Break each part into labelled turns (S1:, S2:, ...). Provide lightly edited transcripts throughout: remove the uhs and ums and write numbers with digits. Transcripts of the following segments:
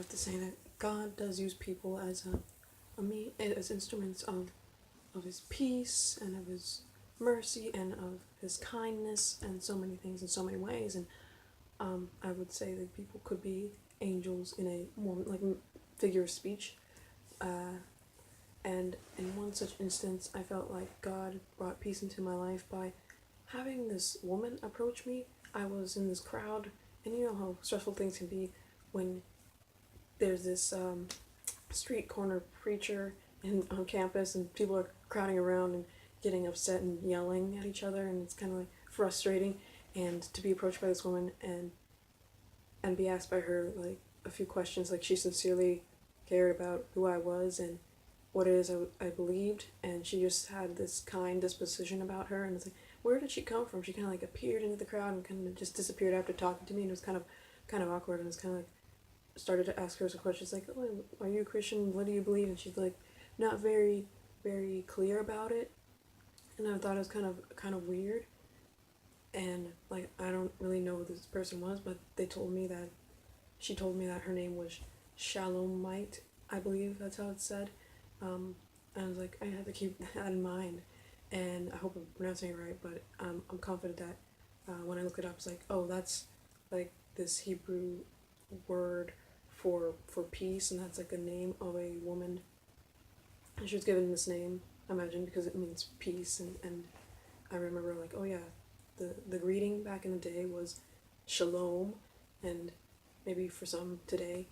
S1: have to say that God does use people as as instruments of His peace and of His mercy and of His kindness and so many things in so many ways. And I would say that people could be angels in a more like figure of speech. And in one such instance, I felt like God brought peace into my life by having this woman approach me. I was in this crowd, and you know how stressful things can be when there's this street corner preacher on campus, and people are crowding around and getting upset and yelling at each other, and it's kind of like frustrating. And to be approached by this woman and be asked by her like a few questions, like she sincerely cared about who I was and what it is I believed, and she just had this kind disposition about her, and it's like, where did she come from? She kind of like appeared into the crowd and kind of just disappeared after talking to me, and it was kind of awkward, and it was kind of like started to ask her some questions like, oh, are you a Christian? What do you believe? And she's like, not very, very clear about it, and I thought it was kind of weird, and like I don't really know who this person was, but she told me that her name was Shalomite, I believe that's how it's said. And I was like, I have to keep that in mind, and I hope I'm pronouncing it right, but I'm confident that when I look it up, it's like, oh, that's like this Hebrew word for peace, and that's like a name of a woman. And she was given this name, I imagine, because it means peace, and I remember like, oh yeah, the greeting back in the day was shalom, and maybe for some today,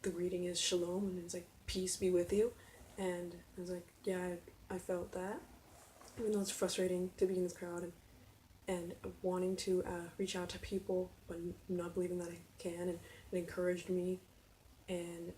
S1: the greeting is shalom, and it's like peace be with you, and I was like, yeah, I felt that, even though it's frustrating to be in this crowd and wanting to reach out to people, but not believing that I can, and it encouraged me, and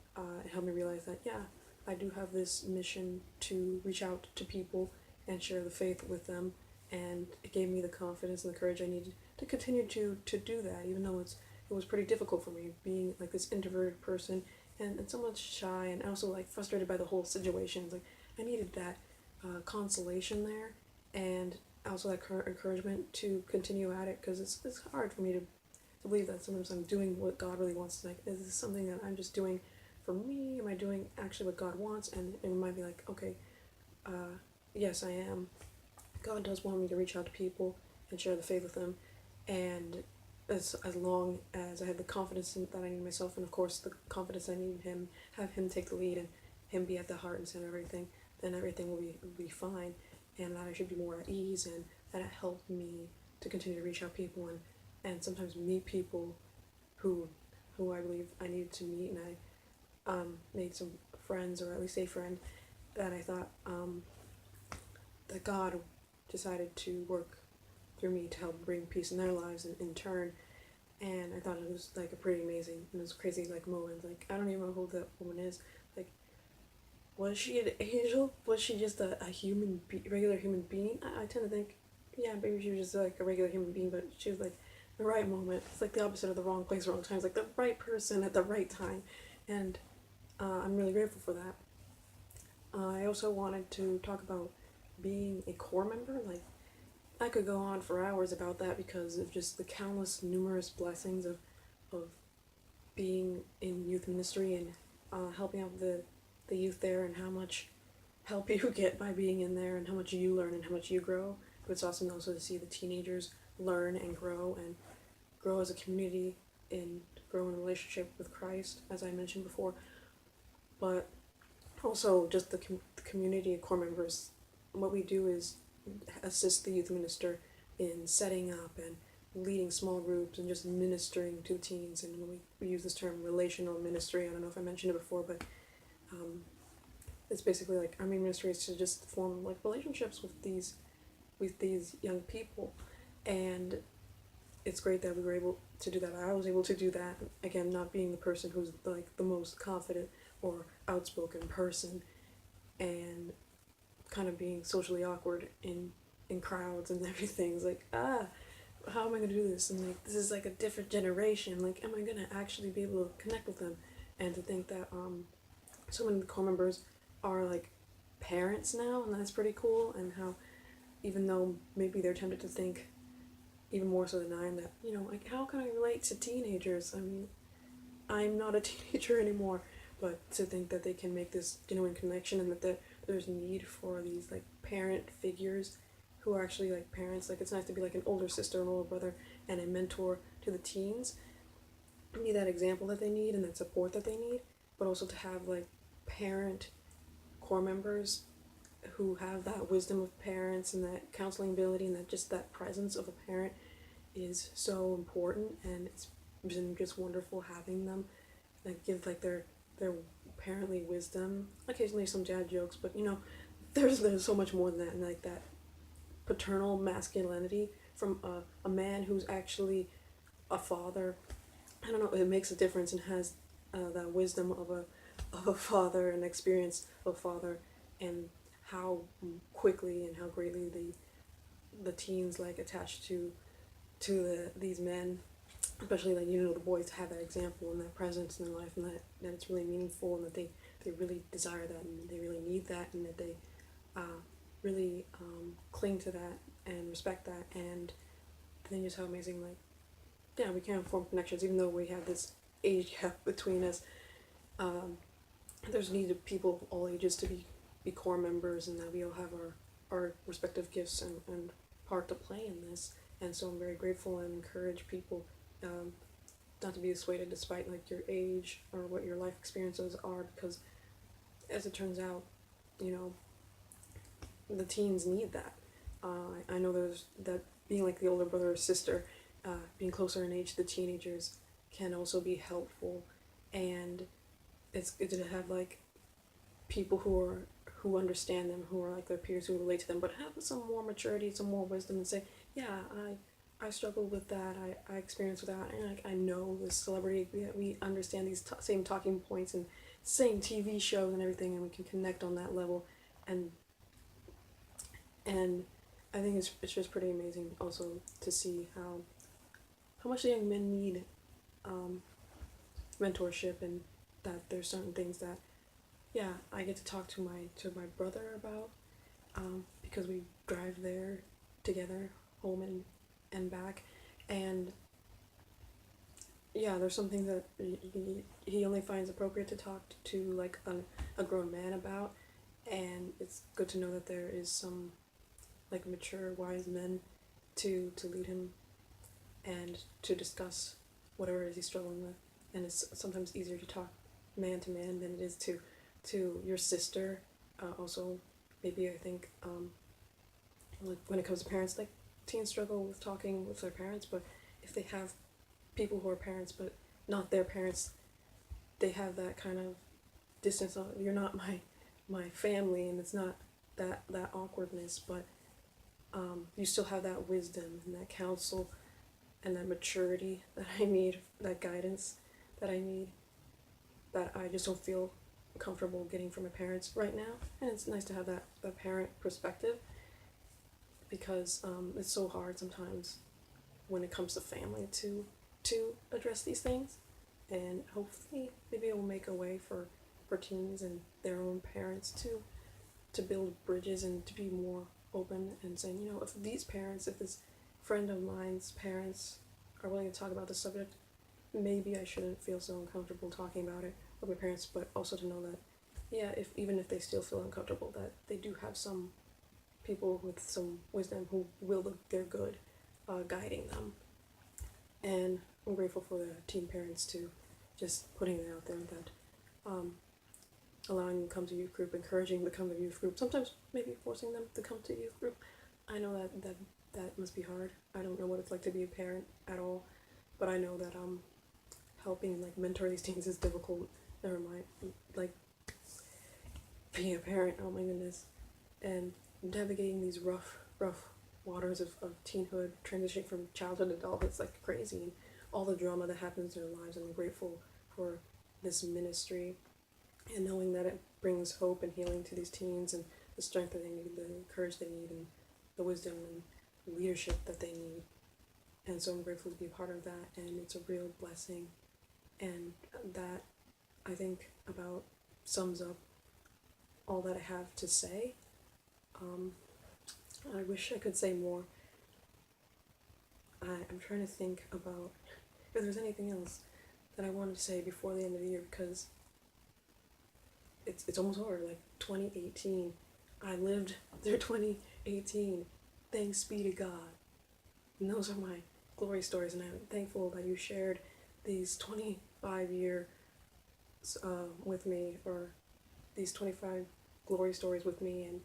S1: it helped me realize that, yeah, I do have this mission to reach out to people and share the faith with them, and it gave me the confidence and the courage I needed to continue to do that, even though it was pretty difficult for me, being like this introverted person and somewhat shy, and also like frustrated by the whole situation. Like I needed that consolation there, and also that encouragement to continue at it, because it's hard for me to believe that sometimes I'm doing what God really wants. Like, is this something that I'm just doing for me? Am I doing actually what God wants? And it might be like, okay, yes, I am. God does want me to reach out to people and share the faith with them, and as long as I have the confidence that I need myself, and of course the confidence I need in Him, have Him take the lead and Him be at the heart and center of everything, then everything will be fine, and that I should be more at ease, and that it helped me to continue to reach out people and sometimes meet people who I believe I needed to meet, and I made some friends, or at least a friend that I thought that God decided to work through me to help bring peace in their lives, and in turn. And I thought it was like a pretty amazing, and it was crazy like moment. Like I don't even know who that woman is. Like, was she an angel? Was she just a regular human being? I tend to think, yeah, maybe she was just like a regular human being, but she was like the right moment. It's like the opposite of the wrong place, wrong time. It's like the right person at the right time, and I'm really grateful for that. I also wanted to talk about being a core member. Like, I could go on for hours about that because of just the countless, numerous blessings of being in youth ministry and helping out the youth there, and how much help you get by being in there, and how much you learn and how much you grow. But it's awesome also to see the teenagers learn and grow as a community, and grow in a relationship with Christ, as I mentioned before. But also just the community of core members. What we do is assist the youth minister in setting up and leading small groups and just ministering to teens. And when we use this term relational ministry, I don't know if I mentioned it before, but it's basically like our main ministry is to just form like relationships with these young people, and it's great that we were able to do that. I was able to do that, again, not being the person who's like the most confident or outspoken person, and kind of being socially awkward in crowds and everything. It's like, how am I gonna do this? And like, this is like a different generation. Like, am I gonna actually be able to connect with them? And to think that so many of the core members are like parents now, and that's pretty cool. And how, even though maybe they're tempted to think, even more so than I am, that, like, how can I relate to teenagers? I mean, I'm not a teenager anymore, but to think that they can make this genuine connection and that there's need for these like parent figures who are actually like parents. Like it's nice to be like an older sister, an older brother, and a mentor to the teens. Be that example that they need and that support that they need, but also to have like parent core members who have that wisdom of parents and that counseling ability and that just that presence of a parent is so important, and it's been just wonderful having them that give like their parently wisdom. Occasionally some dad jokes, but you know, there's so much more than that, and like that paternal masculinity from a man who's actually a father. I don't know. It makes a difference and has that wisdom of a father and experience of a father, and how quickly and how greatly the teens like attach to these men, especially like you know the boys have that example and that presence in their life, and that it's really meaningful, and that they really desire that and they really need that, and that they really cling to that and respect that, and then just how amazing like yeah we can form connections even though we have this age gap between us. Um, there's need of people of all ages to be core members, and that we all have our respective gifts and part to play in this. And so I'm very grateful and encourage people um, not to be dissuaded despite like your age or what your life experiences are, because as it turns out, you know, the teens need that. I know there's that being like the older brother or sister, being closer in age to the teenagers can also be helpful, and it's good to have like people who understand them, who are like their peers, who relate to them, but have some more maturity, some more wisdom, and say, yeah, I struggle with that. I experience with that, and I know this celebrity. We understand these same talking points and same TV shows and everything, and we can connect on that level, and and I think it's just pretty amazing also to see how much the young men need um, mentorship, and that there's certain things that yeah I get to talk to my brother about, because we drive there together home and back, and yeah there's some things that he only finds appropriate to talk to like a grown man about, and it's good to know that there is some like mature wise men to lead him and to discuss whatever it is he's struggling with. And it's sometimes easier to talk man to man than it is to your sister. Also, maybe I think like when it comes to parents, like teens struggle with talking with their parents, but if they have people who are parents but not their parents, they have that kind of distance. You're not my family, and it's not that awkwardness, but you still have that wisdom and that counsel and that maturity that I need, that guidance that I need, that I just don't feel comfortable getting from my parents right now. And it's nice to have that parent perspective, because it's so hard sometimes when it comes to family to address these things. And hopefully maybe it will make a way for teens and their own parents to build bridges and to be more open and saying, you know, if this friend of mine's parents are willing to talk about this subject, maybe I shouldn't feel so uncomfortable talking about it with my parents, but also to know that, yeah, even if they still feel uncomfortable, that they do have some people with some wisdom who will look their good, guiding them. And I'm grateful for the teen parents too, just putting it out there that um, allowing them to come to youth group, encouraging them to come to youth group, sometimes maybe forcing them to come to youth group. I know that must be hard. I don't know what it's like to be a parent at all, but I know that helping like mentor these teens is difficult. Never mind, like being a parent. Oh my goodness, and navigating these rough waters of teenhood, transitioning from childhood to adulthood. It's like crazy, and all the drama that happens in their lives. I'm grateful for this ministry, and knowing that it brings hope and healing to these teens, and the strength that they need, the courage they need, and the wisdom and leadership that they need. And so I'm grateful to be a part of that, and it's a real blessing. And that, I think, about sums up all that I have to say. I wish I could say more. I'm trying to think about if there's anything else. that I wanted to say before the end of the year, because it's almost over. Like 2018, I lived through 2018. Thanks be to God. And those are my glory stories, and I'm thankful that you shared these 25-year with me, or these 25 glory stories with me, and